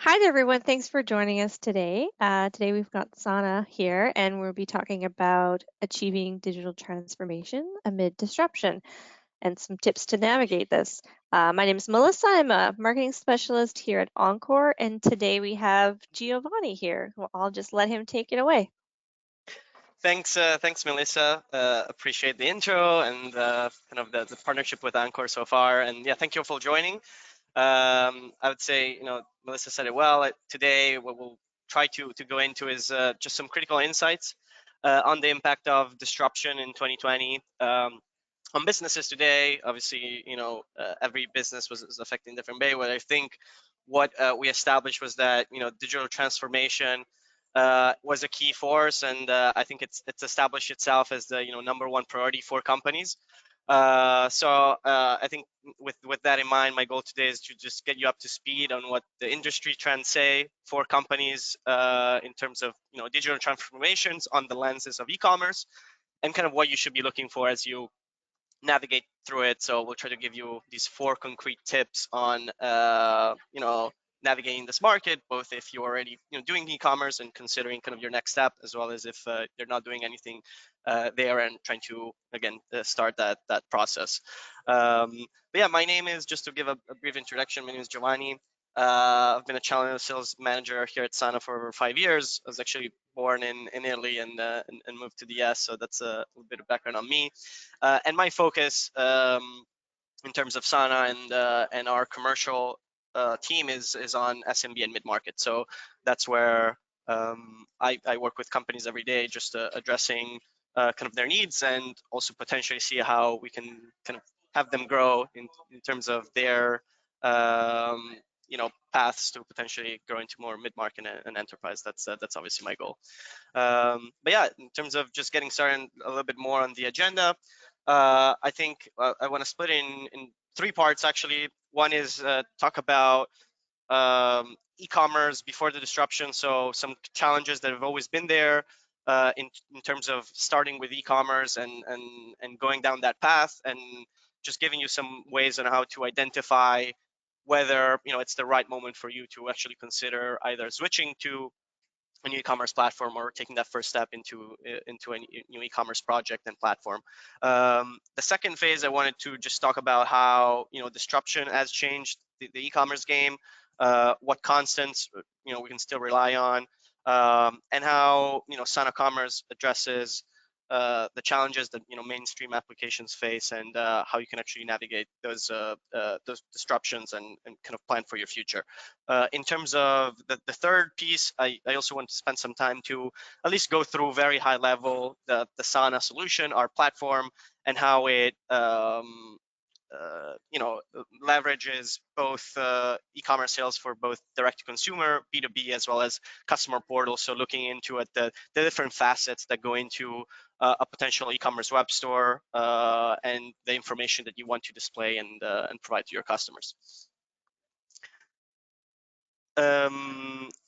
Hi there, everyone. Thanks for joining us today. Today we've got Sana here, and we'll be talking about achieving digital transformation amid disruption and some tips to navigate this. My name is Melissa. I'm a marketing specialist here at Encore, and today we have Giovanni here. Well, I'll just let him take it away. Thanks, Melissa. Appreciate the intro and kind of the partnership with Anchor so far. And yeah, thank you for joining. I would say, Melissa said it well. Today, what we'll try to go into is just some critical insights on the impact of disruption in 2020 on businesses today. Obviously, every business was affected in different way. But I think what we established was that digital transformation was a key force, and I think it's established itself as the number one priority for companies. I think with that in mind, my goal today is to just get you up to speed on what the industry trends say for companies in terms of digital transformations on the lenses of e-commerce, and kind of what you should be looking for as you navigate through it. So we'll try to give you these 4 concrete tips on navigating this market, both if you're already doing e-commerce and considering kind of your next step, as well as if you're not doing anything there and trying to again start that process. But yeah, my name is, just to give a brief introduction, my name is Giovanni. I've been a channel sales manager here at Sana for over 5 years. I was actually born in Italy and moved to the US, so that's a little bit of background on me. And my focus in terms of Sana and our commercial team is on SMB and mid market. So that's where I work with companies every day, just addressing kind of their needs, and also potentially see how we can kind of have them grow in terms of their paths to potentially grow into more mid market and enterprise. That's obviously my goal. But yeah, in terms of just getting started a little bit more on the agenda, I think I want to split in 3 parts actually. One is talk about e-commerce before the disruption, so some challenges that have always been there in terms of starting with e-commerce and going down that path, and just giving you some ways on how to identify whether it's the right moment for you to actually consider either switching to a new e-commerce platform or taking that first step into a new e-commerce project and platform. The second phase, I wanted to just talk about how disruption has changed the e-commerce game, what constants we can still rely on, and how Sana Commerce addresses the challenges that mainstream applications face, and how you can actually navigate those disruptions and kind of plan for your future. In terms of the third piece, I also want to spend some time to at least go through very high level the Sana solution, our platform, and how it leverages both e-commerce sales for both direct to consumer, B2B, as well as customer portal. So looking into the different facets that go into a potential e-commerce web store and the information that you want to display and provide to your customers.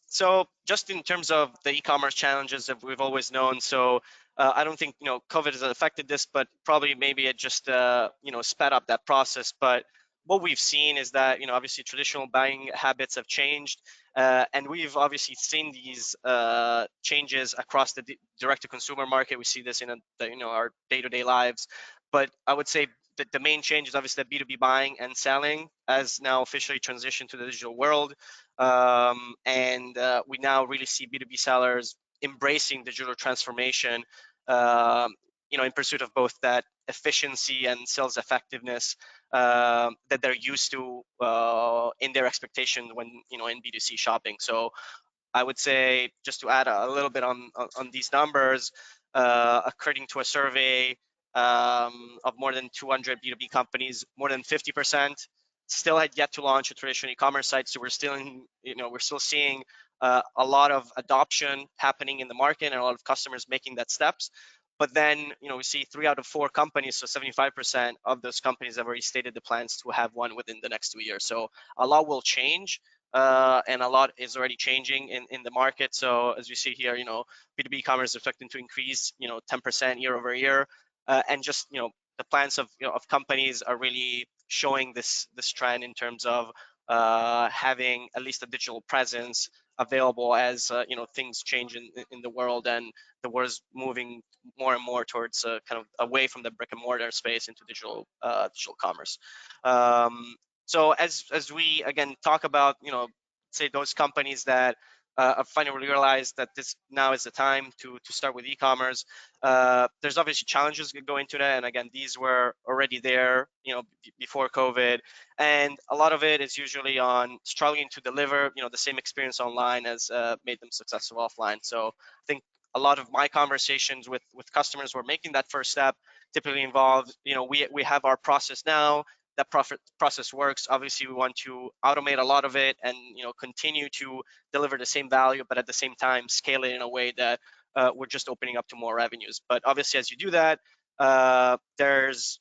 So just in terms of the e-commerce challenges that we've always known, so I don't think COVID has affected this, but probably maybe it just sped up that process. But what we've seen is that obviously traditional buying habits have changed, and we've obviously seen these changes across the direct-to-consumer market. We see this in our day-to-day lives, but I would say that the main change is obviously that B2B buying and selling has now officially transitioned to the digital world. And we now really see B2B sellers embracing digital transformation, in pursuit of both that efficiency and sales effectiveness that they're used to in their expectation when in B2C shopping. So I would say, just to add a little bit on these numbers, according to a survey of more than 200 B2B companies, more than 50% still had yet to launch a traditional e-commerce site. So we're still seeing a lot of adoption happening in the market and a lot of customers making that steps. But then we see 3 out of 4 companies, so 75% of those companies have already stated the plans to have one within the next 2 years. So a lot will change. And a lot is already changing in the market. So as you see here, B2B commerce is expecting to increase 10% year over year, and just the plans of companies are really showing this trend in terms of having at least a digital presence available as things change in the world, and the world is moving more and more towards kind of away from the brick and mortar space into digital commerce. So as we again talk about, say those companies that have finally realized that this now is the time to start with e-commerce. There's obviously challenges that go into that, and again, these were already there, before COVID, and a lot of it is usually on struggling to deliver, the same experience online as made them successful offline. So I think a lot of my conversations with customers who are making that first step typically involve, we have our process now. That process works. Obviously, we want to automate a lot of it and continue to deliver the same value, but at the same time scale it in a way that we're just opening up to more revenues. But obviously, as you do that, there's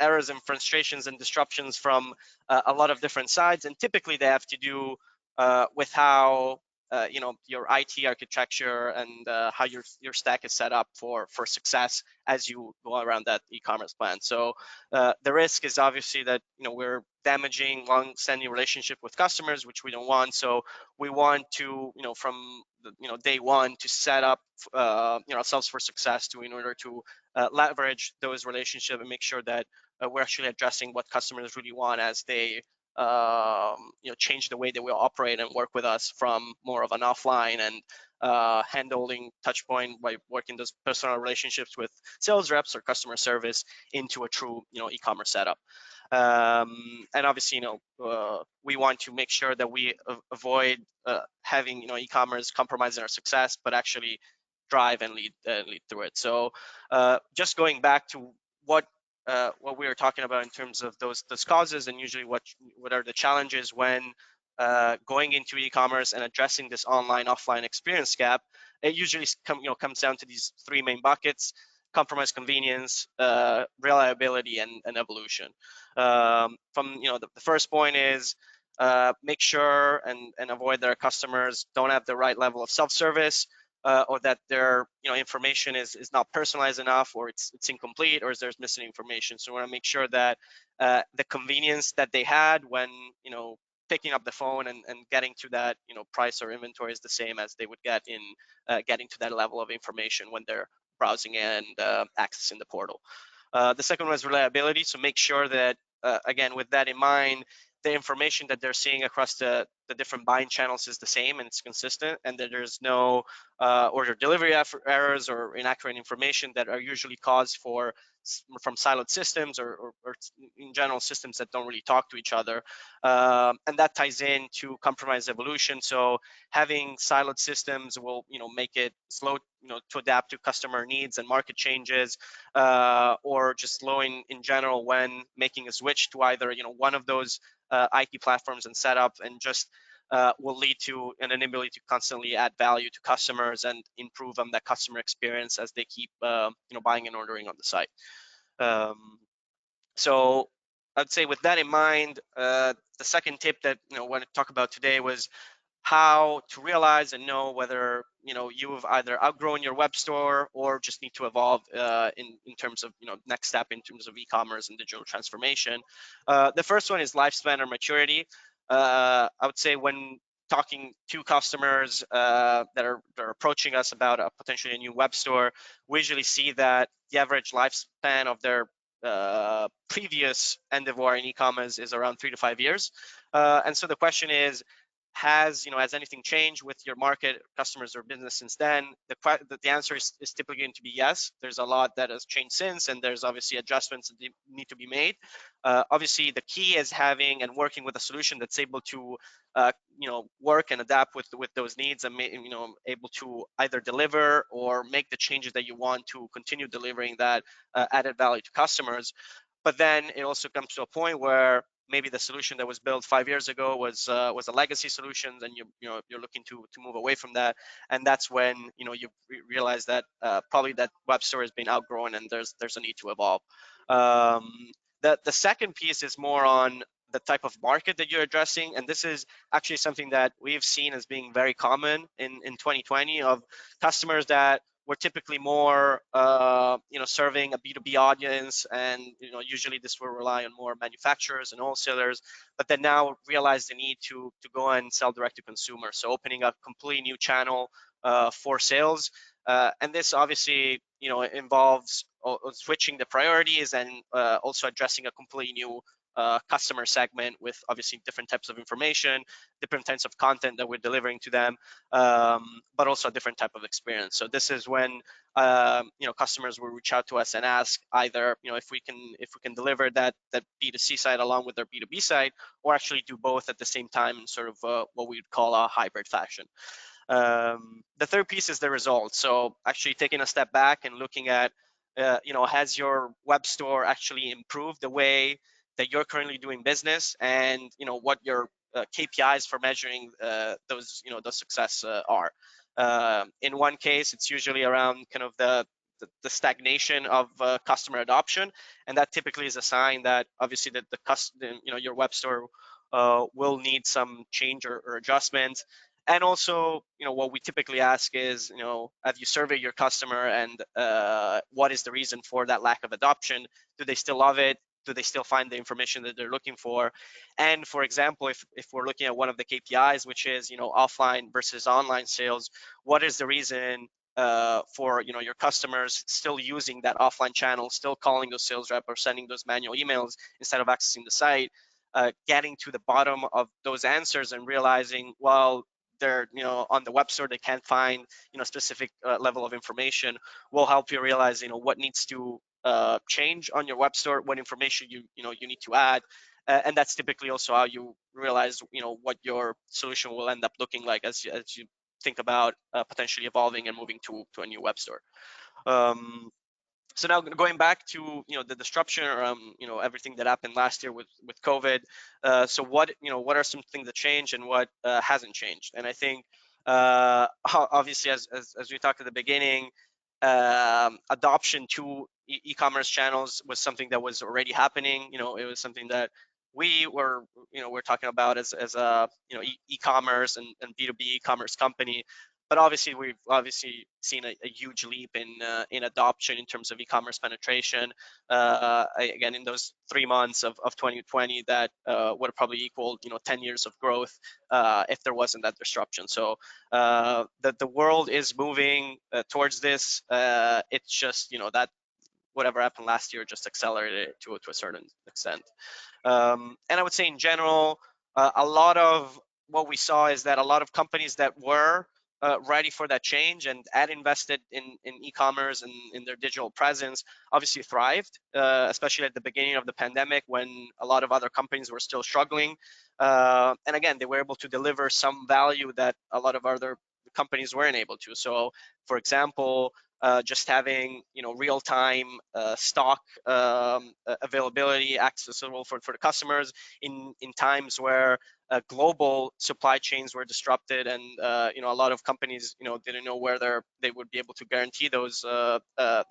errors and frustrations and disruptions from a lot of different sides, and typically they have to do with how your IT architecture and how your stack is set up for success as you go around that e-commerce plan. So the risk is obviously that we're damaging long-standing relationship with customers, which we don't want. So we want to from day one to set up ourselves for success in order to leverage those relationships and make sure that we're actually addressing what customers really want as they change the way that we operate and work with us from more of an offline and handholding touch point by working those personal relationships with sales reps or customer service into a true e-commerce setup. And obviously, we want to make sure that we avoid having e-commerce compromising our success, but actually drive and lead through it. So just going back to what we were talking about in terms of those causes, and usually what are the challenges when going into e-commerce and addressing this online offline experience gap. It usually comes down to these three main buckets: compromise convenience, reliability, and evolution. From the first point is make sure and avoid that our customers don't have the right level of self-service, or that their information is not personalized enough, or it's incomplete, or there's missing information. So we want to make sure that the convenience that they had when picking up the phone and getting to that price or inventory is the same as they would get in getting to that level of information when they're browsing and accessing the portal. The second one is reliability. So make sure that again, with that in mind, the information that they're seeing across the different buying channels is the same and it's consistent, and that there's no order delivery errors or inaccurate information that are usually caused from siloed systems or in general systems that don't really talk to each other. And that ties in to compromise evolution. So having siloed systems will make it slow to adapt to customer needs and market changes, or just slow in general when making a switch to either one of those IT platforms and setup, and just will lead to an inability to constantly add value to customers and improve on that customer experience as they keep buying and ordering on the site. So I'd say with that in mind, the second tip that I want to talk about today was how to realize and know whether you've either outgrown your web store or just need to evolve in terms of next step in terms of e-commerce and digital transformation. The first one is lifespan or maturity. I would say when talking to customers that are approaching us about potentially a new web store, we usually see that the average lifespan of their previous endeavor in e-commerce is around 3 to 5 years. And so the question is, has anything changed with your market, customers, or business since then? The answer is typically going to be yes. There's a lot that has changed since, and there's obviously adjustments that need to be made. Obviously, the key is having and working with a solution that's able to work and adapt with those needs, and able to either deliver or make the changes that you want to continue delivering that added value to customers. But then it also comes to a point where maybe the solution that was built 5 years ago was a legacy solution, and you're looking to move away from that, and that's when you realize that probably that web store has been outgrown and there's a need to evolve. The second piece is more on the type of market that you're addressing, and this is actually something that we've seen as being very common in 2020, of customers that we're typically more serving a B2B audience, and usually this will rely on more manufacturers and wholesalers, but then now realize the need to go and sell direct to consumer, so opening a completely new channel for sales. And this obviously involves switching the priorities, and also addressing a completely new customer segment with obviously different types of information, different types of content that we're delivering to them, but also a different type of experience. So this is when customers will reach out to us and ask either if we can deliver that B2C side along with their B2B side, or actually do both at the same time in sort of what we would call a hybrid fashion. The third piece is the results. So actually taking a step back and looking at, has your web store actually improved the way that you're currently doing business, and what your KPIs for measuring those success are. In one case, it's usually around kind of the stagnation of customer adoption, and that typically is a sign that obviously that your web store will need some change or adjustment. And also, what we typically ask is, have you surveyed your customer, and what is the reason for that lack of adoption? Do they still love it? Do they still find the information that they're looking for? And for example, if we're looking at one of the KPIs, which is offline versus online sales, what is the reason for your customers still using that offline channel, still calling those sales rep or sending those manual emails instead of accessing the site? Getting to the bottom of those answers and realizing, well, they're on the web store, they can't find specific level of information, will help you realize what needs to change on your web store, what information you need to add. And that's typically also how you realize what your solution will end up looking like as you think about potentially evolving and moving to a new web store. So now going back to the disruption, or everything that happened last year with COVID. So what are some things that changed, and what hasn't changed? And I think obviously, as we talked at the beginning, adoption to e-commerce channels was something that was already happening. It was something that we're talking about as a e-commerce and B2B e-commerce company. But obviously, we've seen a huge leap in adoption in terms of e-commerce penetration. Again, in those 3 months of 2020, that would have probably equaled 10 years of growth if there wasn't that disruption. So the world is moving towards this. It's just that whatever happened last year just accelerated it to a certain extent. And I would say in general, a lot of what we saw is that a lot of companies that were ready for that change and had invested in e-commerce and in their digital presence obviously thrived, especially at the beginning of the pandemic when a lot of other companies were still struggling. And again, they were able to deliver some value that a lot of other companies weren't able to. So, for example, just having real-time stock availability accessible for the customers in times where global supply chains were disrupted, and a lot of companies didn't know where they would be able to guarantee those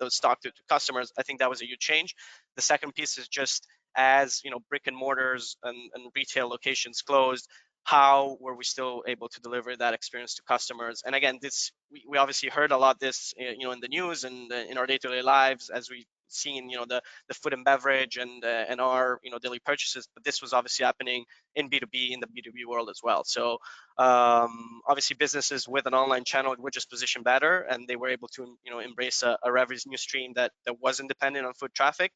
stock to customers. I think that was a huge change. The second piece is just as brick and mortars and retail locations closed, how were we still able to deliver that experience to customers? And again, we obviously heard a lot this in the news and in our day-to-day lives as we seen the food and beverage and our daily purchases, but this was obviously happening in B2B, in the B2B world as well. So obviously businesses with an online channel were just positioned better, and they were able to embrace a revenue stream that wasn't dependent on foot traffic.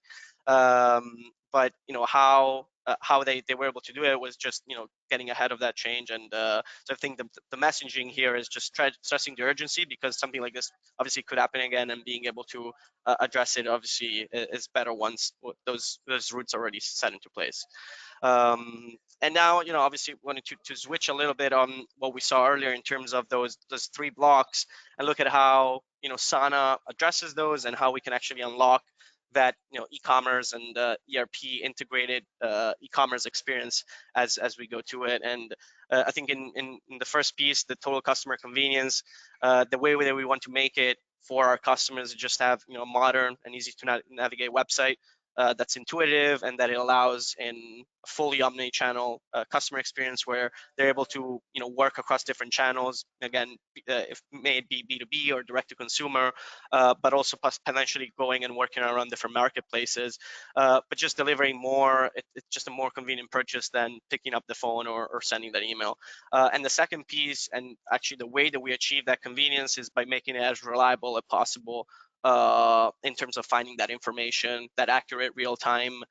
But how they were able to do it was just getting ahead of that change. And so I think the messaging here is just stressing the urgency, because something like this obviously could happen again, and being able to address it obviously is better once those routes are already set into place. And now obviously wanted to switch a little bit on what we saw earlier in terms of those 3 blocks, and look at how Sana addresses those, and how we can actually unlock that e-commerce and ERP integrated e-commerce experience as we go to it. And I think in the first piece, the total customer convenience, the way that we want to make it for our customers is just have a modern and easy to navigate website. that's intuitive and that it allows in a fully omni-channel customer experience where they're able to work across different channels. Again, if may it be B2B or direct to consumer, but also potentially going and working around different marketplaces, but just delivering more. It's just a more convenient purchase than picking up the phone or sending that email. And the second piece, and actually the way that we achieve that convenience, is by making it as reliable as possible in terms of finding that information, that accurate real-time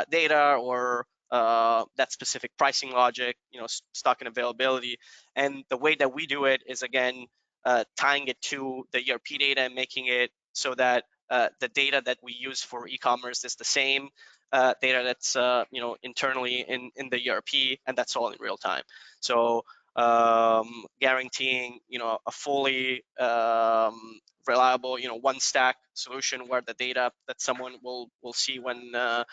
data, or that specific pricing logic, stock and availability. And the way that we do it is, again, tying it to the ERP data and making it so that the data that we use for e-commerce is the same data that's internally in the ERP, and that's all in real time. So guaranteeing a fully reliable one stack solution where the data that someone will see when a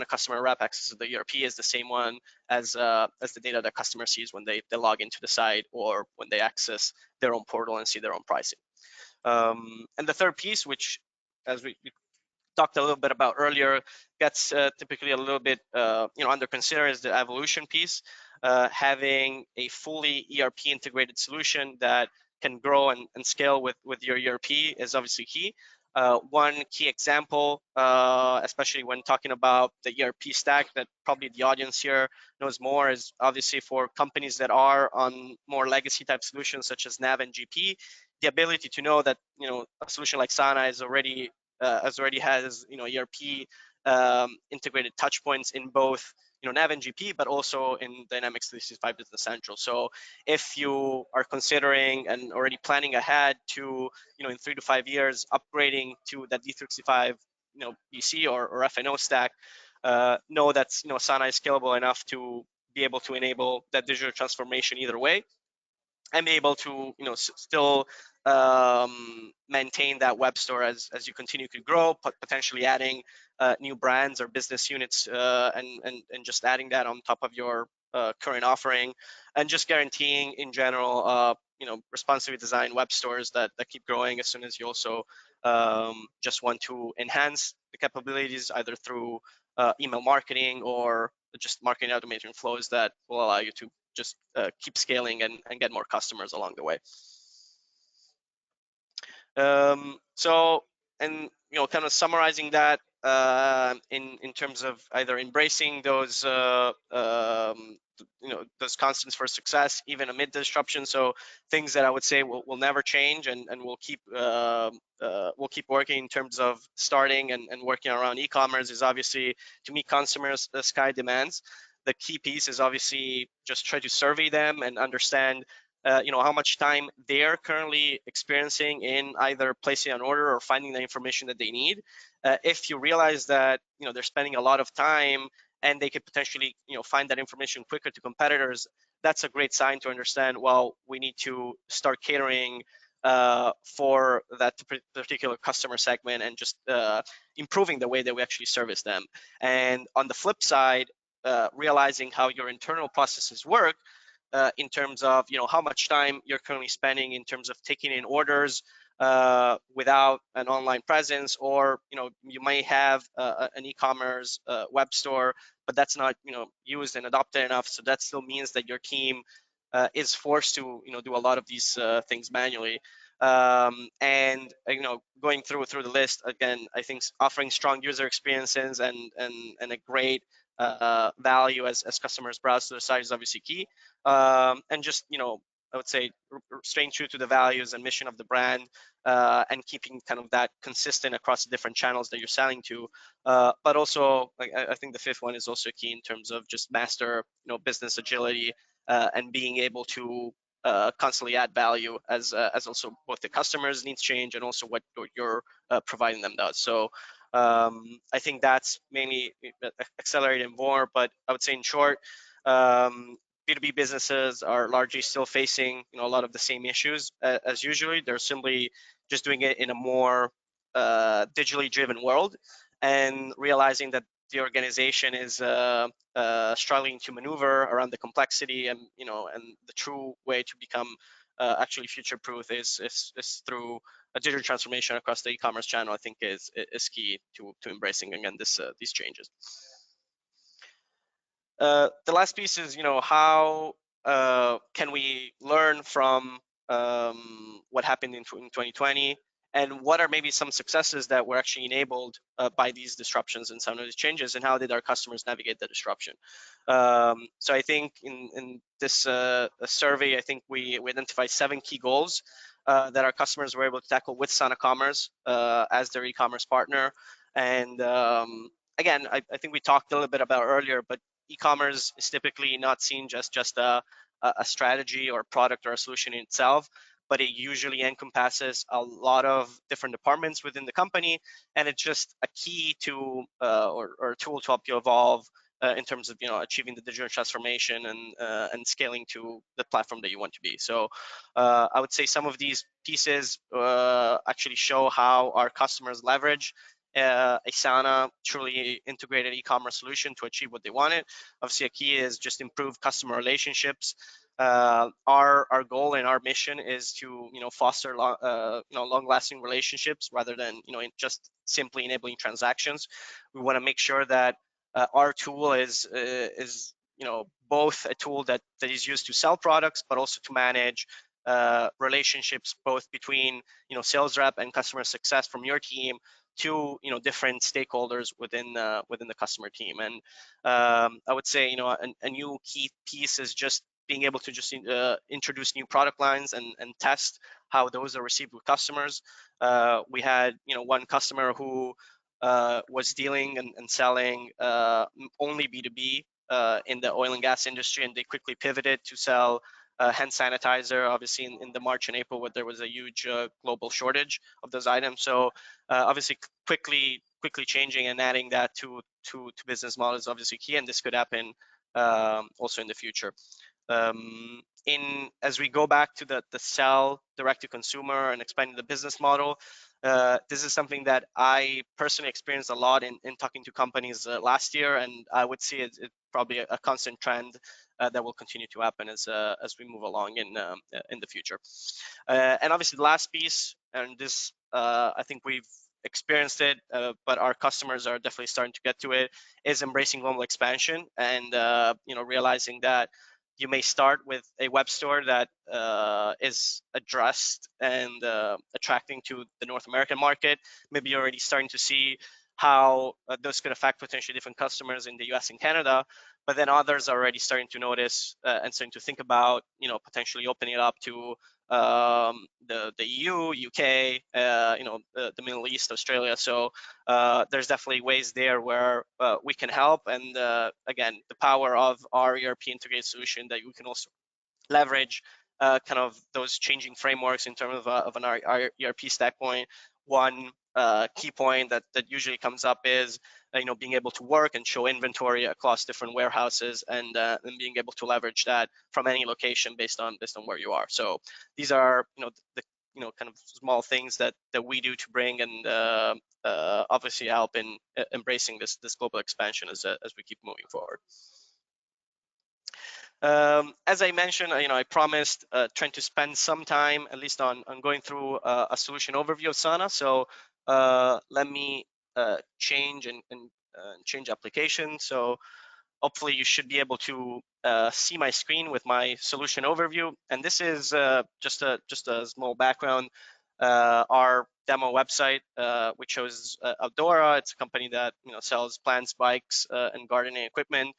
customer rep accesses the ERP is the same one as the data that customer sees when they log into the site or when they access their own portal and see their own pricing. And the third piece, which as we talked a little bit about earlier, gets typically a little bit under consider, is the evolution piece. Having a fully ERP integrated solution that can grow and scale with your ERP is obviously key. One key example, especially when talking about the ERP stack that probably the audience here knows more, is obviously for companies that are on more legacy type solutions such as Nav and GP, the ability to know that a solution like Sana is already has ERP integrated touch points in both Nav and GP, but also in Dynamics 365 Business Central. So if you are considering and already planning ahead to in 3 to 5 years upgrading to that D365 BC or FNO stack, know that Sana is scalable enough to be able to enable that digital transformation either way, and be able to still maintain that web store as you continue to grow, potentially adding new brands or business units, and just adding that on top of your current offering, and just guaranteeing in general responsibly designed web stores that keep growing as soon as you also just want to enhance the capabilities either through email marketing or just marketing automation flows that will allow you to just keep scaling and get more customers along the way. So, and kind of summarizing that in terms of either embracing those those constants for success even amid disruption. So things that I would say will never change, and we'll keep working in terms of starting and working around e-commerce, is obviously to meet customers the sky demands. The key piece is obviously just try to survey them and understand how much time they're currently experiencing in either placing an order or finding the information that they need. If you realize that they're spending a lot of time and they could potentially find that information quicker to competitors, that's a great sign to understand, well, we need to start catering for that particular customer segment and just improving the way that we actually service them. And on the flip side, realizing how your internal processes work, in terms of how much time you're currently spending in terms of taking in orders without an online presence, or you may have an e-commerce web store, but that's not used and adopted enough. So that still means that your team is forced to do a lot of these things manually. And going through the list again, I think offering strong user experiences and a great value as customers browse to the site is obviously key. And just I would say staying true to the values and mission of the brand, and keeping kind of that consistent across the different channels that you're selling to. But also, I think the fifth one is also key in terms of just master business agility, and being able to constantly add value as also both the customers' needs change and also what you're providing them does. So I think that's mainly accelerated more, but I would say in short, B2B businesses are largely still facing a lot of the same issues as usually. They're simply just doing it in a more digitally driven world, and realizing that the organization is struggling to maneuver around the complexity and and the true way to become actually future-proof is through a digital transformation across the e-commerce channel. I think is key to embracing again these changes. The last piece is, how can we learn from what happened in 2020, and what are maybe some successes that were actually enabled by these disruptions and some of these changes, and how did our customers navigate the disruption? So I think in this survey, I think we identified 7 key goals that our customers were able to tackle with Sana Commerce as their e-commerce partner. And again, I think we talked a little bit about earlier, but e-commerce is typically not seen just a strategy or product or a solution in itself, but it usually encompasses a lot of different departments within the company, and it's just a key to or a tool to help you evolve in terms of achieving the digital transformation and scaling to the platform that you want to be. So I would say some of these pieces actually show how our customers leverage a Sana truly integrated e-commerce solution to achieve what they wanted. Obviously, a key is just improve customer relationships. Our goal and our mission is to foster long-lasting relationships rather than just simply enabling transactions. We want to make sure that our tool is both a tool that is used to sell products, but also to manage relationships both between sales rep and customer success from your team to different stakeholders within the customer team. And I would say a new key piece is just being able to just introduce new product lines and test how those are received with customers. We had one customer who was dealing and selling only B2B in the oil and gas industry, and they quickly pivoted to sell hand sanitizer, obviously in the March and April, where there was a huge global shortage of those items. So obviously quickly changing and adding that to business models is obviously key, and this could happen also in the future. As we go back to the sell direct to consumer and expanding the business model, this is something that I personally experienced a lot in talking to companies last year, and I would see it probably a constant trend that will continue to happen as we move along in the future. And obviously the last piece, and this I think we've experienced it, but our customers are definitely starting to get to it, is embracing global expansion and realizing that you may start with a web store that is addressed and attracting to the North American market. Maybe you're already starting to see how those could affect potentially different customers in the US and Canada, but then others are already starting to notice and starting to think about potentially opening it up to the EU, UK, the Middle East, Australia. So there's definitely ways there where we can help. And again, the power of our ERP integrated solution that we can also leverage kind of those changing frameworks in terms of an ERP stack point. One key point that usually comes up is being able to work and show inventory across different warehouses and being able to leverage that from any location based on where you are. So these are the kind of small things that we do to bring and obviously help in embracing this global expansion as we keep moving forward. As I mentioned, I promised trying to spend some time at least on going through a solution overview of Sana. So let me change and change application. So hopefully you should be able to see my screen with my solution overview. And this is just a small background. Our demo website, which shows Outdora. It's a company that sells plants, bikes, and gardening equipment.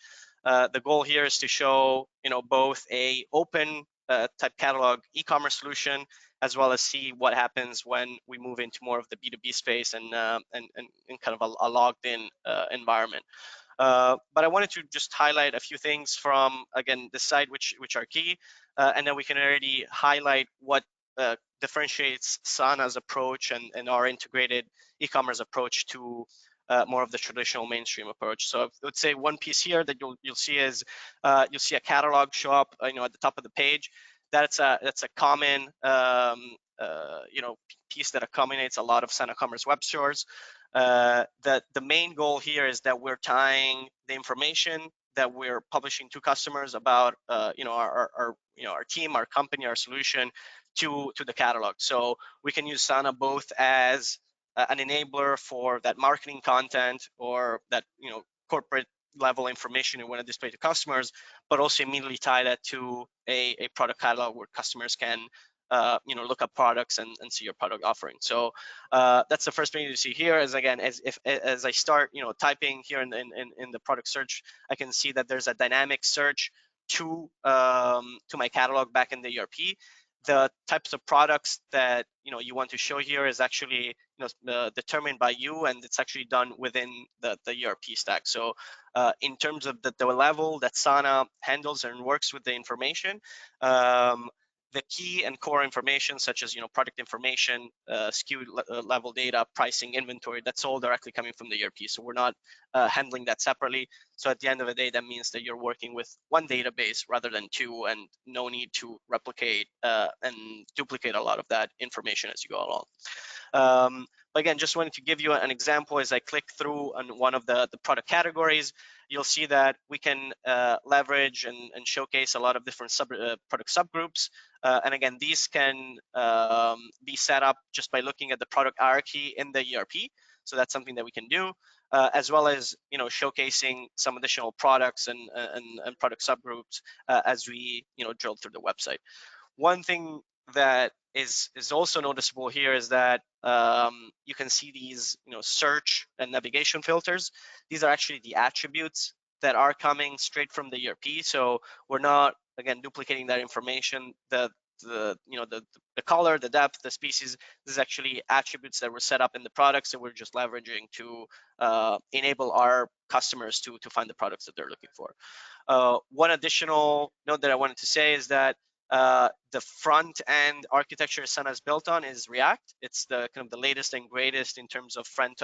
The goal here is to show both a open type catalog e-commerce solution, as well as see what happens when we move into more of the B2B space and kind of a logged in environment. But I wanted to just highlight a few things from, again, this side which are key, and then we can already highlight what differentiates Sana's approach and our integrated e-commerce approach to more of the traditional mainstream approach. So I would say one piece here that you'll see is you'll see a catalog show up at the top of the page. That's a common piece that accommodates a lot of Sana Commerce web stores. The main goal here is that we're tying the information that we're publishing to customers about our team, our company, our solution to the catalog. So we can use Sana both as an enabler for that marketing content or that corporate level information we want to display to customers, but also immediately tie that to a product catalog where customers can look up products and see your product offering. So that's the first thing you see here. Is again, as I start typing here in the product search, I can see that there's a dynamic search to my catalog back in the ERP. The types of products that you want to show here is actually determined by you, and it's actually done within the ERP stack. So in terms of the level that Sana handles and works with the information, the key and core information such as product information, SKU level data, pricing, inventory, that's all directly coming from the ERP. So we're not handling that separately. So at the end of the day, that means that you're working with one database rather than two, and no need to replicate and duplicate a lot of that information as you go along. But again, just wanted to give you an example. As I click through on one of the product categories, you'll see that we can leverage and showcase a lot of different product subgroups. And again, these can be set up just by looking at the product hierarchy in the ERP. So that's something that we can do, as well as showcasing some additional products and product subgroups as we drill through the website. One thing that is also noticeable here is that you can see these search and navigation filters. These are actually the attributes that are coming straight from the ERP. So we're not again duplicating that information. The color, the depth, the species, this is actually attributes that were set up in the products that we're just leveraging to enable our customers to find the products that they're looking for. One additional note that I wanted to say is that the front end architecture Sana is built on is React. It's the kind of the latest and greatest in terms of front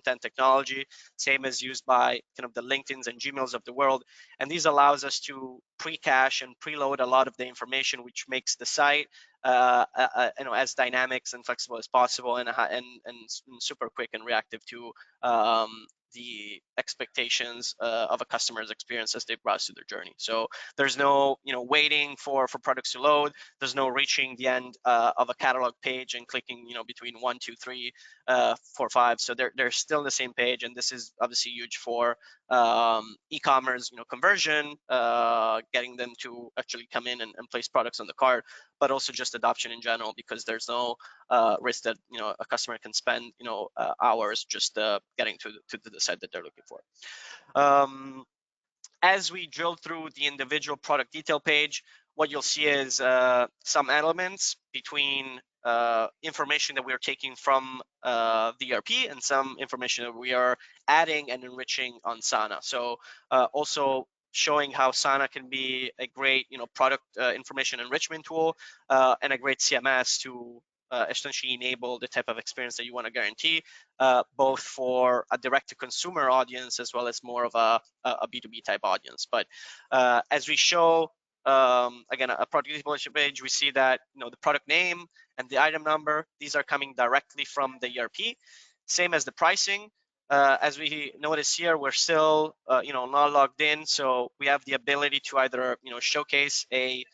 end technology, same as used by kind of the LinkedIn's and Gmails of the world. And these allows us to pre-cache and preload a lot of the information, which makes the site as dynamic and flexible as possible, and super quick and reactive to the expectations of a customer's experience as they browse through their journey. So there's no waiting for products to load. There's no reaching the end of a catalog page and clicking between 1, 2, 3, 4, 5. So they're still on the same page, and this is obviously huge for e-commerce conversion, getting them to actually come in and place products on the cart, but also just adoption in general, because there's no risk that a customer can spend hours just getting to the site that they're looking for. As we drill through the individual product detail page, what you'll see is some elements between information that we're taking from the ERP and some information that we are adding and enriching on Sana. So also showing how Sana can be a great product information enrichment tool and a great CMS to essentially enable the type of experience that you want to guarantee, both for a direct-to-consumer audience as well as more of a B2B type audience. But as we show, again, a product detail page, we see that the product name and the item number, these are coming directly from the ERP. Same as the pricing. As we notice here, we're still not logged in, so we have the ability to either showcase a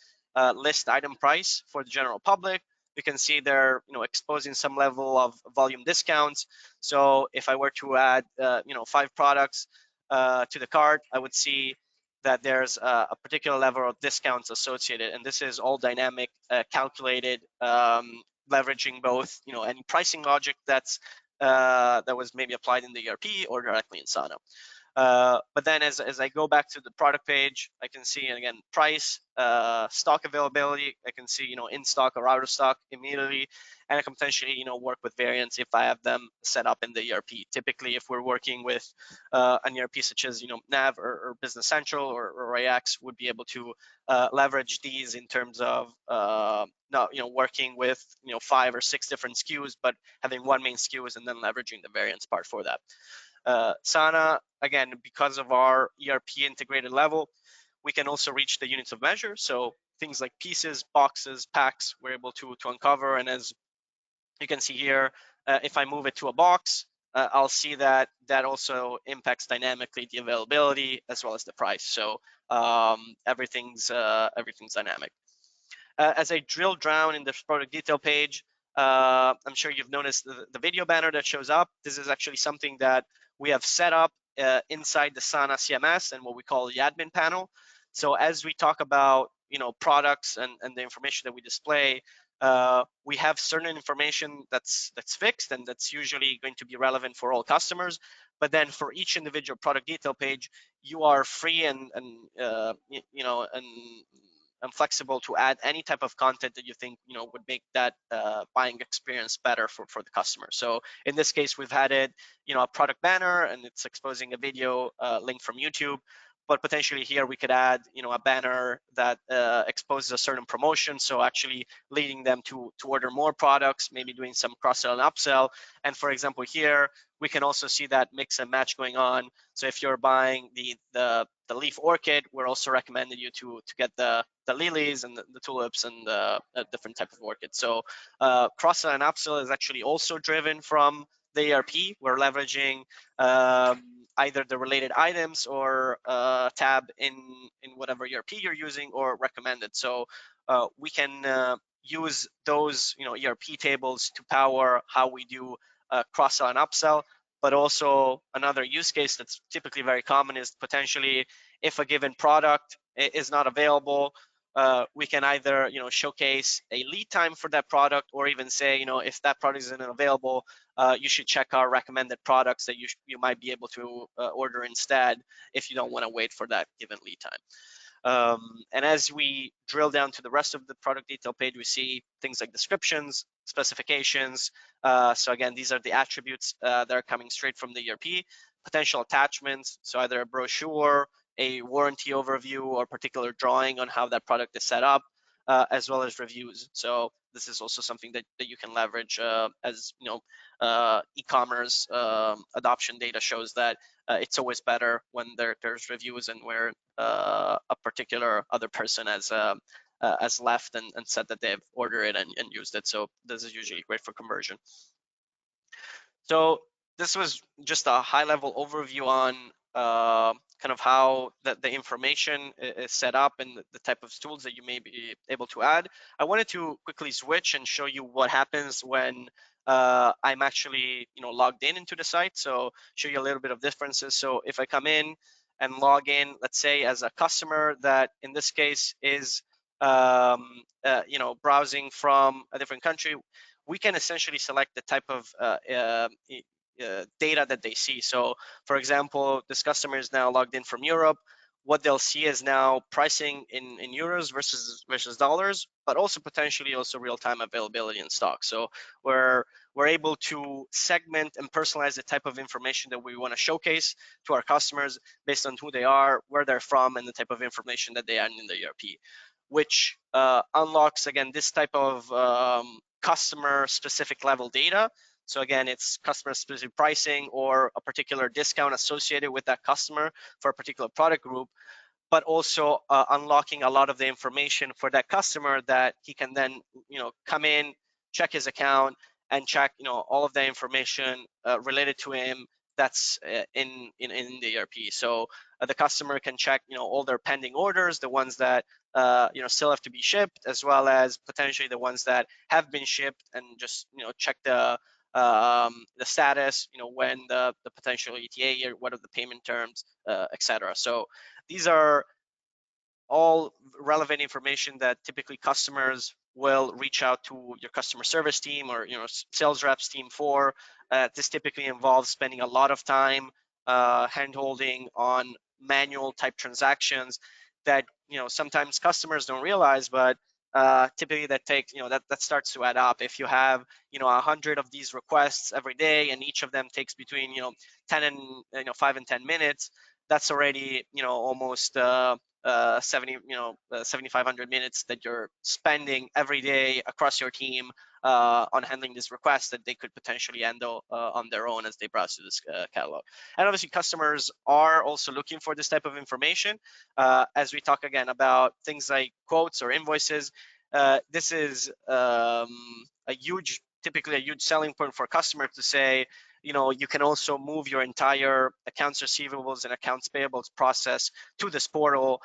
list item price for the general public. We can see they're exposing some level of volume discounts. So if I were to add 5 products to the cart, I would see that there's a particular level of discounts associated, and this is all dynamic, calculated, leveraging both any pricing logic that was maybe applied in the ERP or directly in Sana. But then as I go back to the product page, I can see again price, stock availability. I can see in stock or out of stock immediately, and I can potentially work with variants if I have them set up in the ERP. Typically, if we're working with an ERP such as Nav or Business Central or AX, would be able to leverage these in terms of not working with 5 or 6 different SKUs, but having one main SKUs and then leveraging the variants part for that. Sana, again, because of our ERP integrated level, we can also reach the units of measure. So things like pieces, boxes, packs, we're able to uncover. And as you can see here, if I move it to a box, I'll see that that also impacts dynamically the availability as well as the price. So everything's dynamic. As I drill down in the product detail page, I'm sure you've noticed the video banner that shows up. This is actually something that we have set up inside the Sana CMS and what we call the admin panel. So as we talk about products and the information that we display, we have certain information that's fixed and that's usually going to be relevant for all customers. But then for each individual product detail page, you are free and flexible to add any type of content that you think would make that buying experience better for the customer. So in this case, we've added a product banner and it's exposing a video link from YouTube. But potentially here we could add a banner that exposes a certain promotion, so actually leading them to order more products, maybe doing some cross-sell and upsell. And for example here we can also see that mix and match going on. So if you're buying the leaf orchid, we're also recommending you to get the lilies and the tulips and the different type of orchids. So cross-sell and upsell is actually also driven from the ERP. We're leveraging either the related items or tab in whatever ERP you're using or recommended. So we can use those ERP tables to power how we do cross-sell and upsell. But also another use case that's typically very common is potentially if a given product is not available, we can either showcase a lead time for that product, or even say if that product isn't available, you should check our recommended products that you might be able to order instead if you don't want to wait for that given lead time. And as we drill down to the rest of the product detail page, we see things like descriptions, specifications. So again, these are the attributes that are coming straight from the ERP. Potential attachments, so either a brochure, a warranty overview, or particular drawing on how that product is set up, as well as reviews. So this is also something that you can leverage as e-commerce adoption data shows that it's always better when there's reviews and where a particular other person has left and said that they've ordered it and used it. So this is usually great for conversion. So this was just a high-level overview on kind of how the information is set up and the type of tools that you may be able to add. I wanted to quickly switch and show you what happens when I'm actually logged into the site. So show you a little bit of differences. So if I come in and log in, let's say as a customer that in this case is browsing from a different country, we can essentially select the type of data that they see. So for example, this customer is now logged in from Europe. What they'll see is now pricing in euros versus dollars, but also potentially also real-time availability in stock. So we're able to segment and personalize the type of information that we want to showcase to our customers based on who they are, where they're from, and the type of information that they add in the ERP, which unlocks again this type of customer specific level data. So again, it's customer specific pricing or a particular discount associated with that customer for a particular product group, but also unlocking a lot of the information for that customer that he can then come in, check his account, and check all of the information related to him that's in the ERP. So the customer can check all their pending orders, the ones that still have to be shipped, as well as potentially the ones that have been shipped, and just check the status, when the potential ETA, or what are the payment terms, etc. So these are all relevant information that typically customers will reach out to your customer service team or sales reps team for. This typically involves spending a lot of time hand-holding on manual type transactions that sometimes customers don't realize, but typically that takes that starts to add up. If you have 100 of these requests every day, and each of them takes between 10 and 5 and 10 minutes, that's already almost 7,500 minutes that you're spending every day across your team on handling these requests that they could potentially handle on their own as they browse through this catalog. And obviously customers are also looking for this type of information. As we talk again about things like quotes or invoices, this is typically a huge selling point for customers to say, you can also move your entire accounts receivables and accounts payables process to this portal.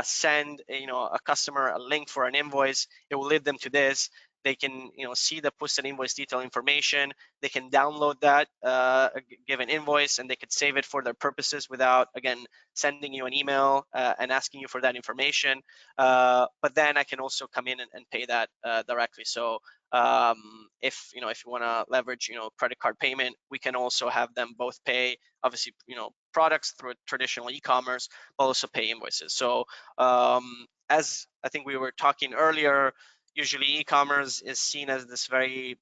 Send a customer a link for an invoice. It will lead them to this. They can see the posted invoice detail information. They can download that given invoice, and they could save it for their purposes without, again, sending you an email and asking you for that information. But then I can also come in and pay that directly. So if you want to leverage credit card payment, we can also have them both pay, obviously, products through traditional e-commerce, but also pay invoices. So as I think we were talking earlier, usually e-commerce is seen as this very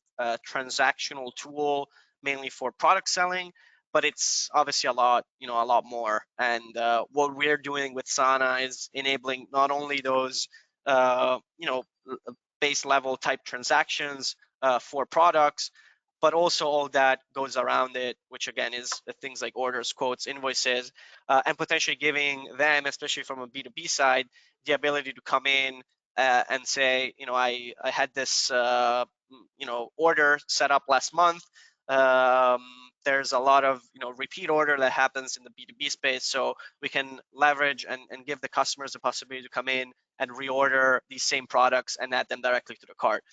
transactional tool, mainly for product selling, but it's obviously a lot more. And what we're doing with Sana is enabling not only those base level type transactions for products, but also all that goes around it, which again is things like orders, quotes, invoices, and potentially giving them, especially from a B2B side, the ability to come in and say, I had this order set up last month. There's a lot of repeat order that happens in the B2B space, so we can leverage and give the customers the possibility to come in and reorder these same products and add them directly to the cart.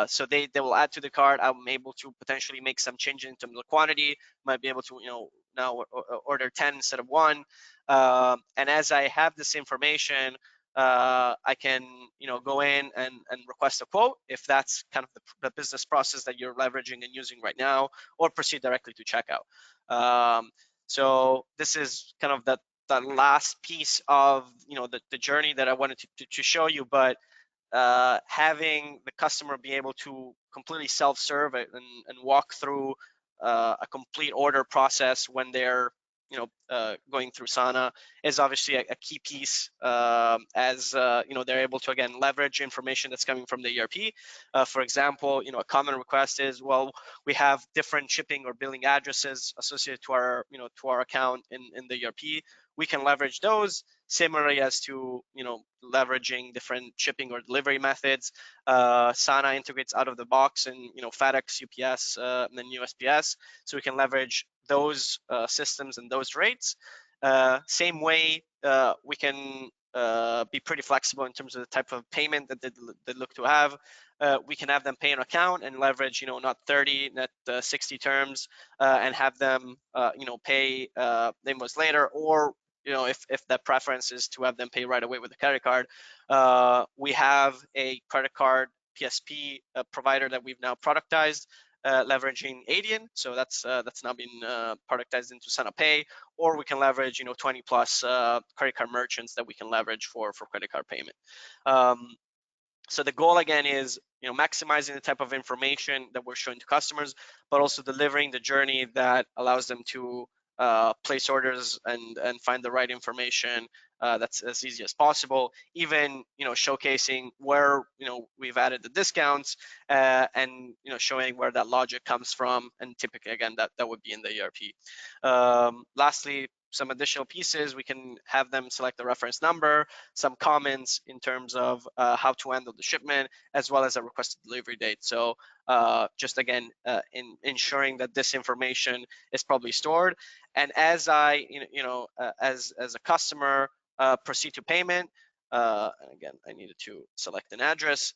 So they will add to the cart. I'm able to potentially make some changes in terms of quantity. Might be able to now order 10 instead of 1. And as I have this information, I can go in and request a quote if that's kind of the business process that you're leveraging and using right now, or proceed directly to checkout. So this is kind of the last piece of the journey that I wanted to show you. But having the customer be able to completely self-serve it and walk through a complete order process when they're going through Sana is obviously a key piece, as they're able to again leverage information that's coming from the ERP. For example, a common request is, well, we have different shipping or billing addresses associated to our account in the ERP. We can leverage those similarly as to leveraging different shipping or delivery methods. Sana integrates out of the box in FedEx, UPS, and then USPS, so we can leverage those systems and those rates. Same way, we can be pretty flexible in terms of the type of payment that they look to have. We can have them pay an account and leverage, not 30, not 60 terms, and have them, pay the invoice later, or if the preference is to have them pay right away with a credit card. We have a credit card PSP provider that we've now productized, leveraging Adyen. So that's now been productized into Sana Pay, or we can leverage 20 plus credit card merchants that we can leverage for credit card payment. So the goal again is maximizing the type of information that we're showing to customers, but also delivering the journey that allows them to place orders and find the right information that's as easy as possible. Even showcasing where we've added the discounts, and showing where that logic comes from, and typically again that would be in the ERP. Lastly, some additional pieces, we can have them select the reference number, some comments in terms of how to handle the shipment, as well as a requested delivery date. So just again, in ensuring that this information is probably stored. And as I, as a customer proceed to payment, again, I needed to select an address.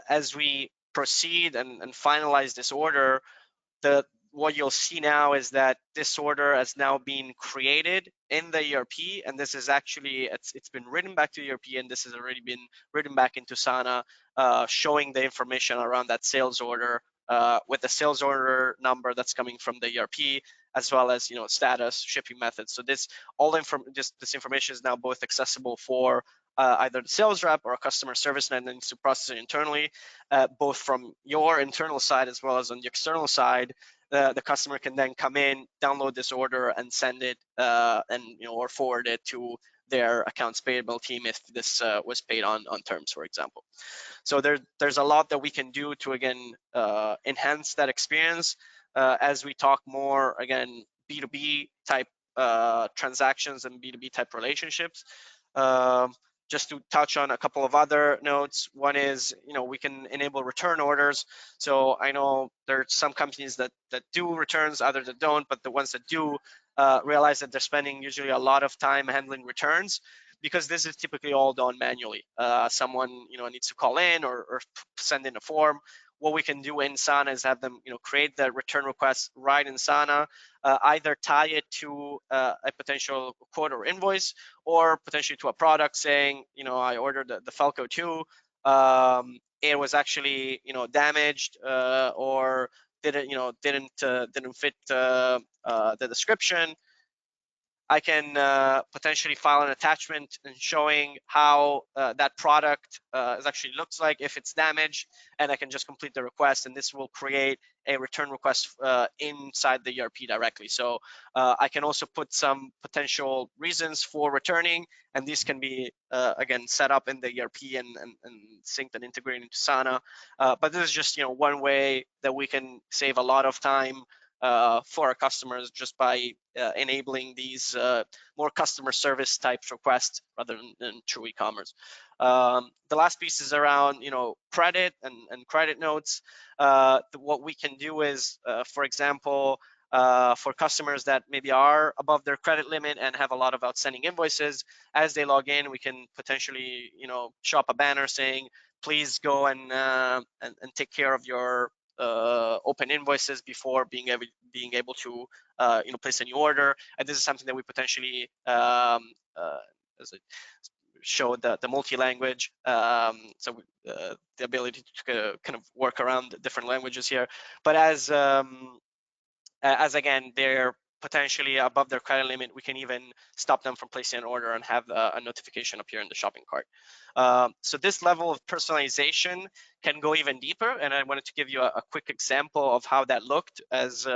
As we proceed and finalize this order, what you'll see now is that this order has now been created in the ERP, and this is actually, it's been written back to ERP, and this has already been written back into Sana, showing the information around that sales order, with the sales order number that's coming from the ERP, as well as status, shipping methods. So this information is now both accessible for either the sales rep or a customer service that needs to process it internally, both from your internal side as well as on the external side. The customer can then come in, download this order, and send it or forward it to their accounts payable team if this was paid on terms, for example. So there's a lot that we can do to again enhance that experience as we talk more again B2B type transactions and B2B type relationships. just to touch on a couple of other notes. One is, we can enable return orders. So I know there are some companies that do returns, others that don't, but the ones that do realize that they're spending usually a lot of time handling returns, because this is typically all done manually. Someone needs to call in or send in a form. What we can do in Sana is have them create the return request right in Sana, either tie it to a potential quote or invoice, or potentially to a product saying, I ordered the Falco 2, it was actually damaged, or didn't fit the description. I can potentially file an attachment and showing how that product actually looks like if it's damaged, and I can just complete the request, and this will create a return request inside the ERP directly. So I can also put some potential reasons for returning, and these can be again set up in the ERP and synced and integrated into Sana. But this is just one way that we can save a lot of time for our customers, just by enabling these more customer service types requests rather than true e-commerce. The last piece is around credit and credit notes. What we can do is, for example, for customers that maybe are above their credit limit and have a lot of outstanding invoices, as they log in, we can potentially shop a banner saying, please go and take care of your open invoices before being able to place a new order. And this is something that we potentially as it show the multi-language, so the ability to kind of work around different languages here. But as again, they're potentially above their credit limit, we can even stop them from placing an order and have a notification appear in the shopping cart. So this level of personalization can go even deeper, and I wanted to give you a quick example of how that looked as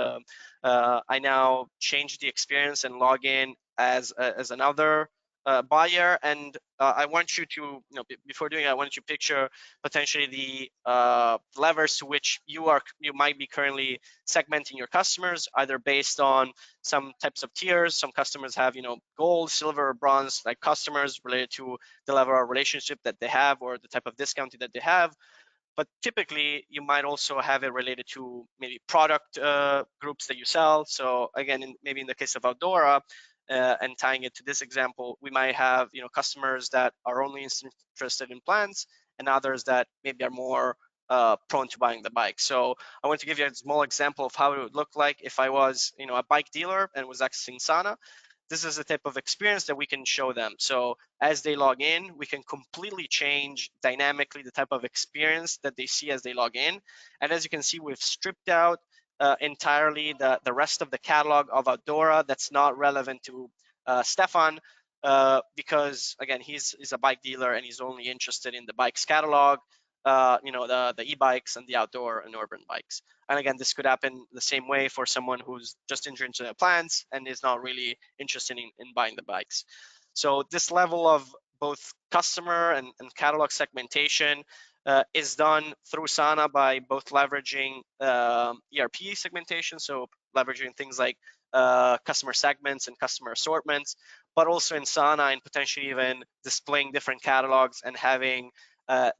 I now change the experience and log in as another buyer, and I want you to, before doing it, I want you to picture potentially the levers to which you might be currently segmenting your customers, either based on some types of tiers. Some customers have, gold, silver, or bronze like customers related to the level of relationship that they have or the type of discounting that they have. But typically, you might also have it related to maybe product groups that you sell. So again, maybe in the case of Outdora, and tying it to this example, we might have customers that are only interested in plants, and others that maybe are more prone to buying the bike. So I want to give you a small example of how it would look like if I was a bike dealer and was accessing Sana. This is the type of experience that we can show them. So as they log in, we can completely change dynamically the type of experience that they see as they log in. And as you can see, we've stripped out entirely the rest of the catalog of Outdora that's not relevant to Stefan, because again, he's a bike dealer and he's only interested in the bikes catalog, the e-bikes and the outdoor and urban bikes. And again, this could happen the same way for someone who's just interested in plants and is not really interested in buying the bikes. So this level of both customer and catalog segmentation is done through Sana by both leveraging ERP segmentation, so leveraging things like customer segments and customer assortments, but also in Sana and potentially even displaying different catalogs and having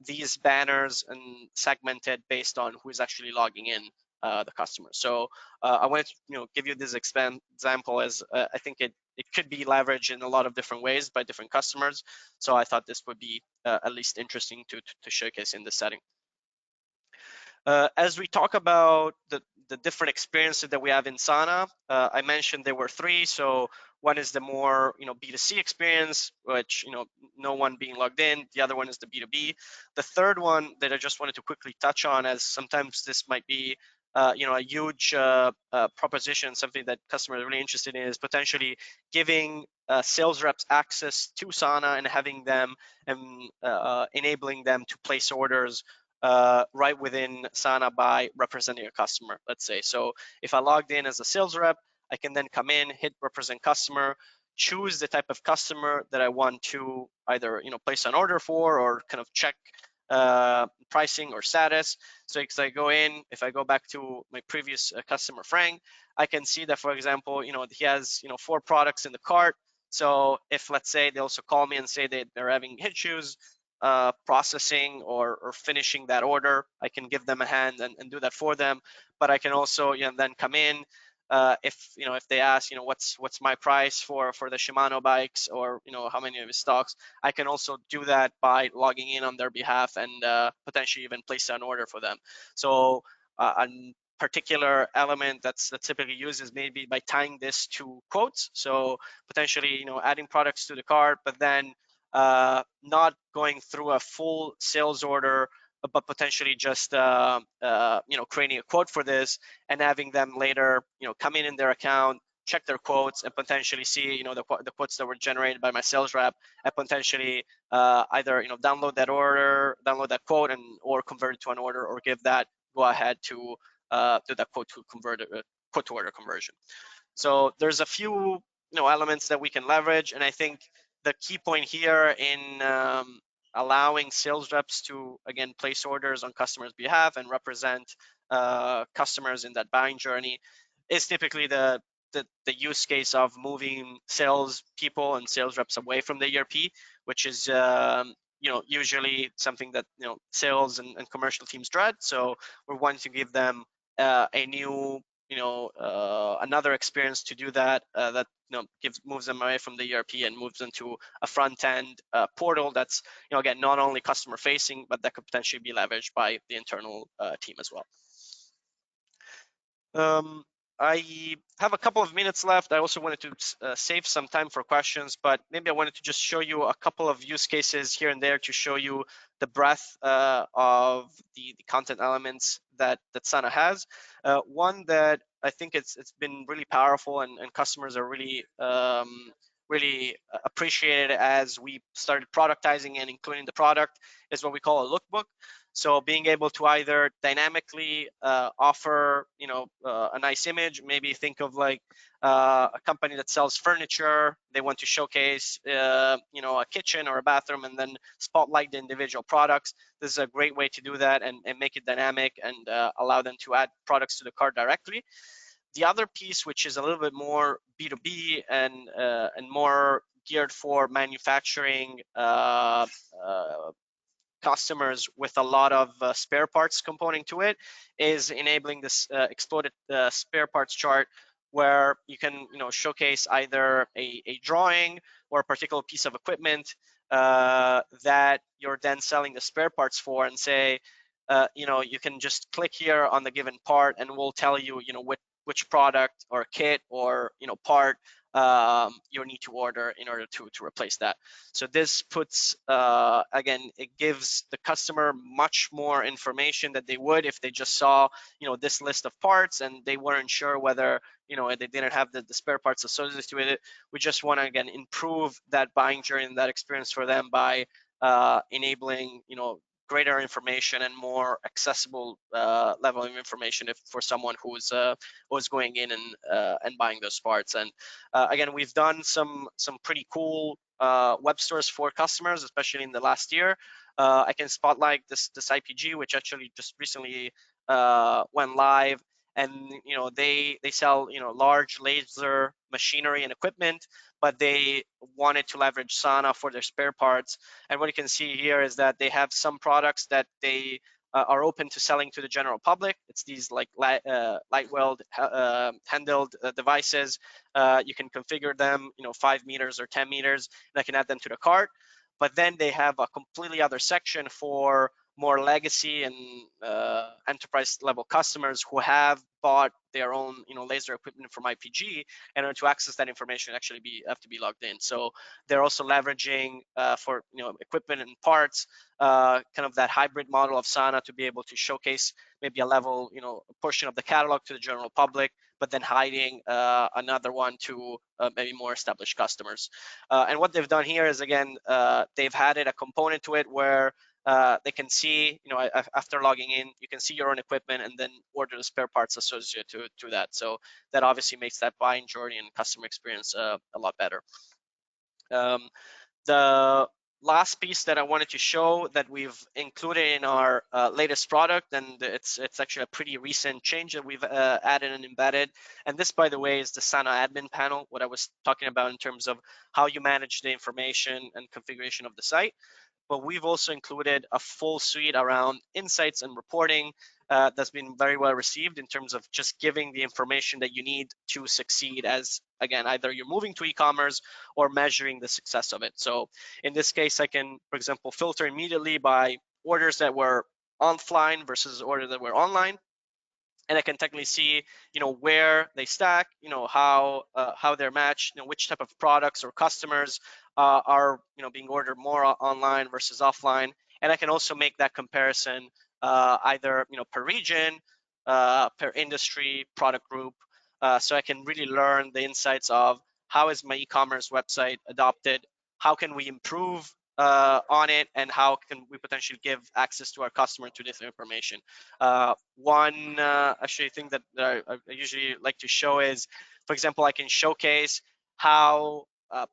these banners and segmented based on who is actually logging in the customer. So I wanted to give you this example, as I think it could be leveraged in a lot of different ways by different customers. So I thought this would be at least interesting to showcase in this setting. As we talk about the different experiences that we have in Sana, I mentioned there were three. So one is the more B2C experience, which no one being logged in. The other one is the B2B. The third one that I just wanted to quickly touch on, as sometimes this might be a huge proposition, something that customers are really interested in, is potentially giving sales reps access to Sana and having them and enabling them to place orders right within Sana by representing a customer, let's say. So if I logged in as a sales rep, I can then come in, hit represent customer, choose the type of customer that I want to either place an order for or kind of check pricing or status. So if I go in, if I go back to my previous customer, Frank, I can see that, for example, he has 4 products in the cart. So if, let's say, they also call me and say that they're having issues processing or finishing that order, I can give them a hand and do that for them. But I can also, then come in, if they ask, what's my price for the Shimano bikes, or how many of his stocks, I can also do that by logging in on their behalf and potentially even place an order for them. So a particular element that's typically used is maybe by tying this to quotes. So potentially, adding products to the cart, but then not going through a full sales order, but potentially just creating a quote for this and having them later come in their account, check their quotes, and potentially see the quotes that were generated by my sales rep, and potentially either download that quote and or convert it to an order, or give that go ahead to do that quote to convert quote to order conversion. So there's a few elements that we can leverage, and I think the key point here in allowing sales reps to again place orders on customers' behalf and represent customers in that buying journey is typically the use case of moving sales people and sales reps away from the ERP, which is usually something that sales and commercial teams dread. So we're wanting to give them a new another experience to do that, that moves them away from the ERP and moves them to a front end portal that's again not only customer facing, but that could potentially be leveraged by the internal team as well. I have a couple of minutes left. I also wanted to save some time for questions, but maybe I wanted to just show you a couple of use cases here and there to show you the breadth of the content elements that Sana has. One that I think it's been really powerful, and customers are really really appreciated as we started productizing and including the product, is what we call a lookbook. So being able to either dynamically offer, a nice image, maybe think of like a company that sells furniture, they want to showcase, a kitchen or a bathroom, and then spotlight the individual products. This is a great way to do that and make it dynamic and allow them to add products to the cart directly. The other piece, which is a little bit more B2B and more geared for manufacturing customers with a lot of spare parts component to it, is enabling this exploded spare parts chart, where you can showcase either a drawing or a particular piece of equipment that you're then selling the spare parts for, and say you can just click here on the given part and we'll tell you which product or kit or part you need to order in order to replace that. So this puts again, it gives the customer much more information that they would if they just saw this list of parts and they weren't sure whether they didn't have the spare parts associated with it. We just want to again improve that buying journey and that experience for them by enabling greater information and more accessible level of information for someone who's going in and buying those parts. And again, we've done some pretty cool web stores for customers, especially in the last year. I can spotlight this IPG, which actually just recently went live, and they sell large laser machinery and equipment, but they wanted to leverage Sana for their spare parts. And what you can see here is that they have some products that they are open to selling to the general public. It's these like light weld handled devices. You can configure them 5 meters or 10 meters, and I can add them to the cart. But then they have a completely other section for more legacy and enterprise level customers who have bought their own laser equipment from IPG. In order to access that information, actually have to be logged in. So they're also leveraging for equipment and parts, kind of that hybrid model of Sana to be able to showcase maybe a level a portion of the catalog to the general public, but then hiding another one to maybe more established customers. And what they've done here is, again, they've added a component to it where they can see, after logging in, you can see your own equipment and then order the spare parts associated to that. So that obviously makes that buying journey and customer experience a lot better. The last piece that I wanted to show that we've included in our latest product, and it's actually a pretty recent change that we've added and embedded. And this, by the way, is the Sana admin panel, what I was talking about in terms of how you manage the information and configuration of the site. But we've also included a full suite around insights and reporting that's been very well received in terms of just giving the information that you need to succeed as, again, either you're moving to e-commerce or measuring the success of it. So in this case, I can, for example, filter immediately by orders that were offline versus orders that were online, and I can technically see, where they stack, how they're matched, which type of products or customers are, being ordered more online versus offline, and I can also make that comparison either, per region, per industry, product group, so I can really learn the insights of how is my e-commerce website adopted, how can we improve on it, and how can we potentially give access to our customer to this information. One actually thing that I usually like to show is, for example, I can showcase how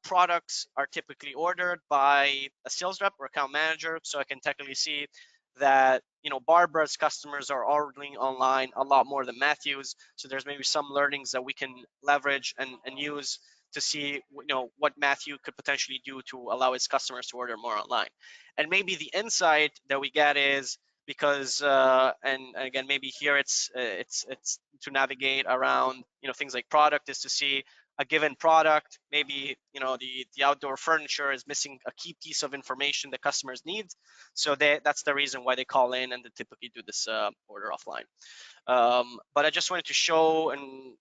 products are typically ordered by a sales rep or account manager. So I can technically see that Barbara's customers are ordering online a lot more than Matthew's. So there's maybe some learnings that we can leverage and use to see what Matthew could potentially do to allow his customers to order more online. And maybe the insight that we get is because and again, maybe here it's to navigate around things like product, is to see a given product, maybe the outdoor furniture is missing a key piece of information the customers need, so that's the reason why they call in and they typically do this order offline. But I just wanted to show and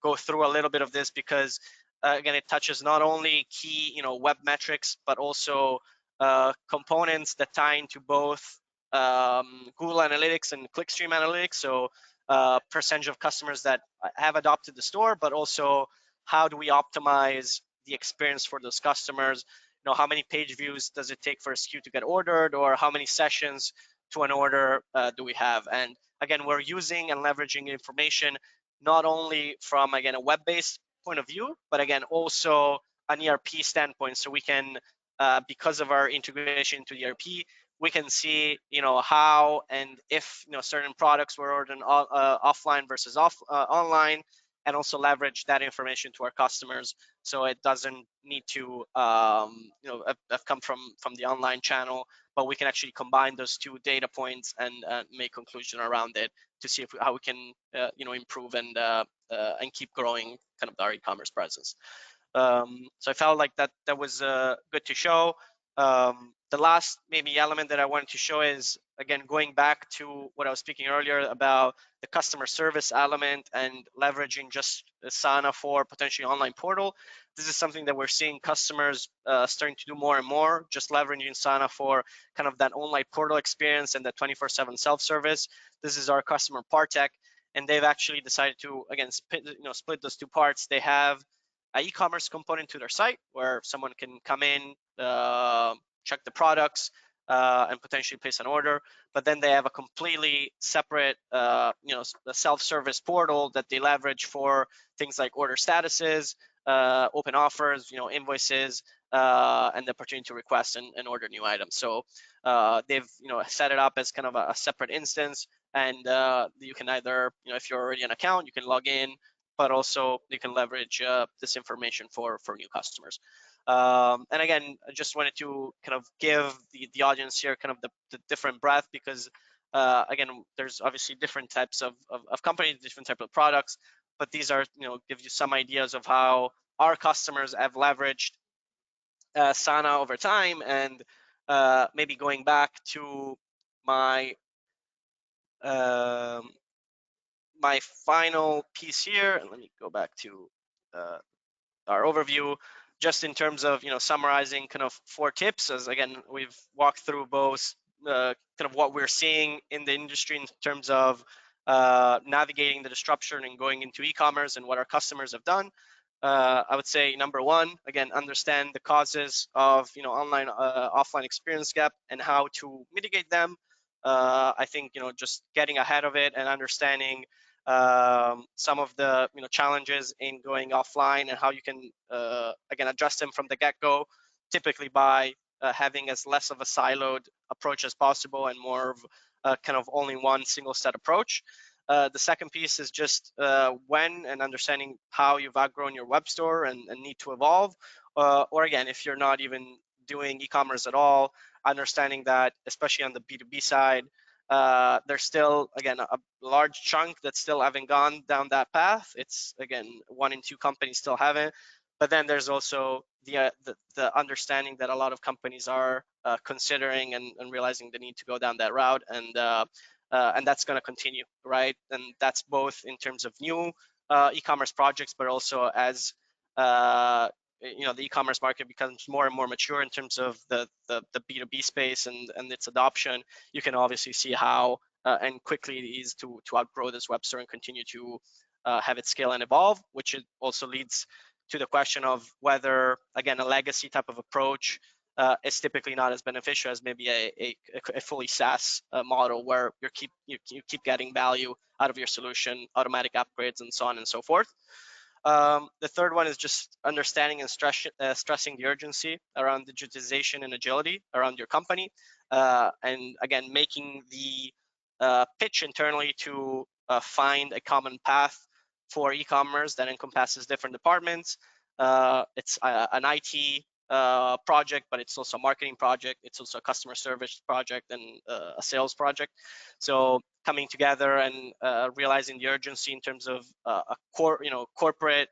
go through a little bit of this because again, it touches not only key web metrics, but also components that tie into both Google Analytics and Clickstream Analytics. So percentage of customers that have adopted the store, but also how do we optimize the experience for those customers? How many page views does it take for a SKU to get ordered, or how many sessions to an order do we have? And again, we're using and leveraging information not only from, again, a web-based point of view, but again, also an ERP standpoint. So we can, because of our integration into the ERP, we can see, how and if, certain products were ordered offline versus online, and also leverage that information to our customers. So it doesn't need to, have come from the online channel, but we can actually combine those two data points and make conclusion around it to see how we can, improve and keep growing kind of our e-commerce presence. So I felt like that was good to show. The last maybe element that I wanted to show is, again, going back to what I was speaking earlier about the customer service element and leveraging just Sana for potentially online portal. This is something that we're seeing customers starting to do more and more, just leveraging Sana for kind of that online portal experience and the 24/7 self-service. This is our customer Partech, and they've actually decided to, again, split those two parts. They have an e-commerce component to their site where someone can come in, check the products, and potentially place an order. But then they have a completely separate, the self-service portal that they leverage for things like order statuses, open offers, invoices, and the opportunity to request and order new items. So they've set it up as kind of a separate instance, and you can either, if you're already an account, you can log in, but also you can leverage this information for new customers. And again, I just wanted to kind of give the audience here kind of the different breadth, because again, there's obviously different types of companies, different types of products, but these are, give you some ideas of how our customers have leveraged Sana over time. And maybe going back to my my final piece here, and let me go back to our overview, just in terms of summarizing kind of 4 tips, as again we've walked through both kind of what we're seeing in the industry in terms of navigating the disruption and going into e-commerce and what our customers have done. I would say number 1, again, understand the causes of online offline experience gap and how to mitigate them. I think just getting ahead of it and understanding some of the challenges in going offline and how you can again adjust them from the get-go, typically by having as less of a siloed approach as possible and more of kind of only one single set approach. The second piece is just when and understanding how you've outgrown your web store and need to evolve. Or again, if you're not even doing e-commerce at all, understanding that, especially on the B2B side, there's still, again, a large chunk that still haven't gone down that path. It's, again, 1 in 2 companies still haven't. But then there's also the understanding that a lot of companies are considering and realizing the need to go down that route, and that's going to continue, right? And that's both in terms of new e-commerce projects, but also as the e-commerce market becomes more and more mature in terms of the B2B space and its adoption. You can obviously see how and quickly it is to outgrow this web store and continue to have it scale and evolve, which it also leads to the question of whether, again, a legacy type of approach is typically not as beneficial as maybe a fully SaaS model where you keep getting value out of your solution, automatic upgrades, and so on and so forth. The third one is just understanding and stressing the urgency around digitization and agility around your company, and again, making the pitch internally to find a common path for e-commerce that encompasses different departments. It's an IT project, but it's also a marketing project. It's also a customer service project and a sales project. So coming together and realizing the urgency in terms of a corporate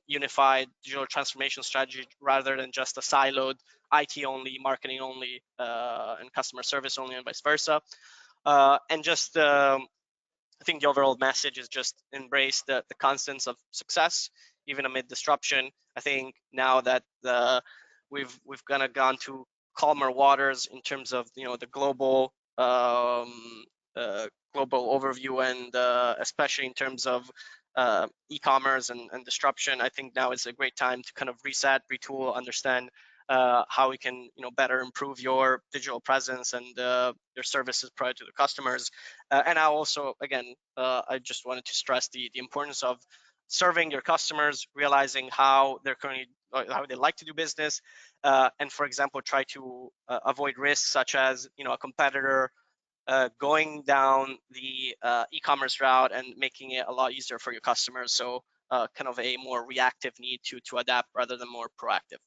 unified digital transformation strategy rather than just a siloed IT only, marketing only, and customer service only, and vice versa. And just I think the overall message is just embrace the constants of success, even amid disruption. I think now that we've kind of gone to calmer waters in terms of the global global overview, and especially in terms of e-commerce and disruption. I think now is a great time to kind of reset, retool, understand how we can better improve your digital presence and your services prior to the customers. And I also, again, I just wanted to stress the importance of serving your customers, realizing how they're currently, how they like to do business, and for example, try to avoid risks such as a competitor going down the e-commerce route and making it a lot easier for your customers. So kind of a more reactive need to adapt rather than more proactive.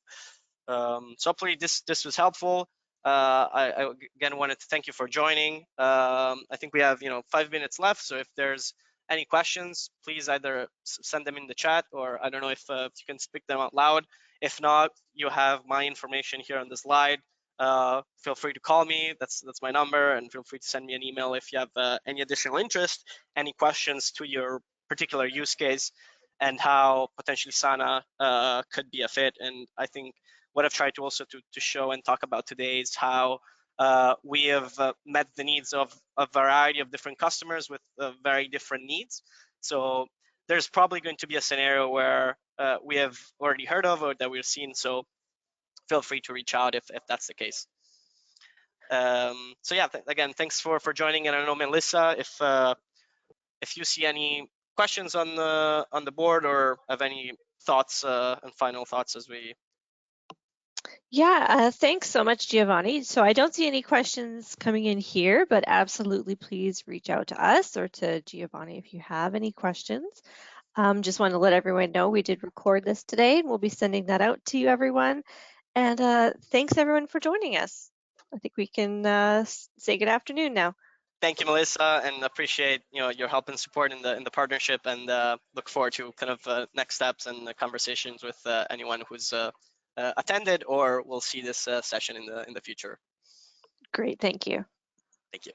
So hopefully this was helpful. I again wanted to thank you for joining. I think we have 5 minutes left, so if there's any questions, please either send them in the chat, or I don't know if you can speak them out loud. If not, you have my information here on the slide. Feel free to call me. That's my number, and feel free to send me an email if you have any additional interest, any questions to your particular use case, and how potentially Sana could be a fit. And I think what I've tried to also to show and talk about today is how we have met the needs of a variety of different customers with very different needs. So there's probably going to be a scenario where we have already heard of or that we've seen. So feel free to reach out if that's the case. So yeah, again, thanks for joining. And I don't know, Melissa, if you see any questions on the board or have any thoughts and final thoughts as we. Yeah, thanks so much, Giovanni. So I don't see any questions coming in here, but absolutely please reach out to us or to Giovanni if you have any questions. Just want to let everyone know we did record this today, and we'll be sending that out to you, everyone. And thanks everyone for joining us. I think we can say good afternoon now. Thank you, Melissa, and appreciate your help and support in the partnership, and look forward to kind of next steps and conversations with anyone who's attended or will see this session in the future. Great, thank you. Thank you.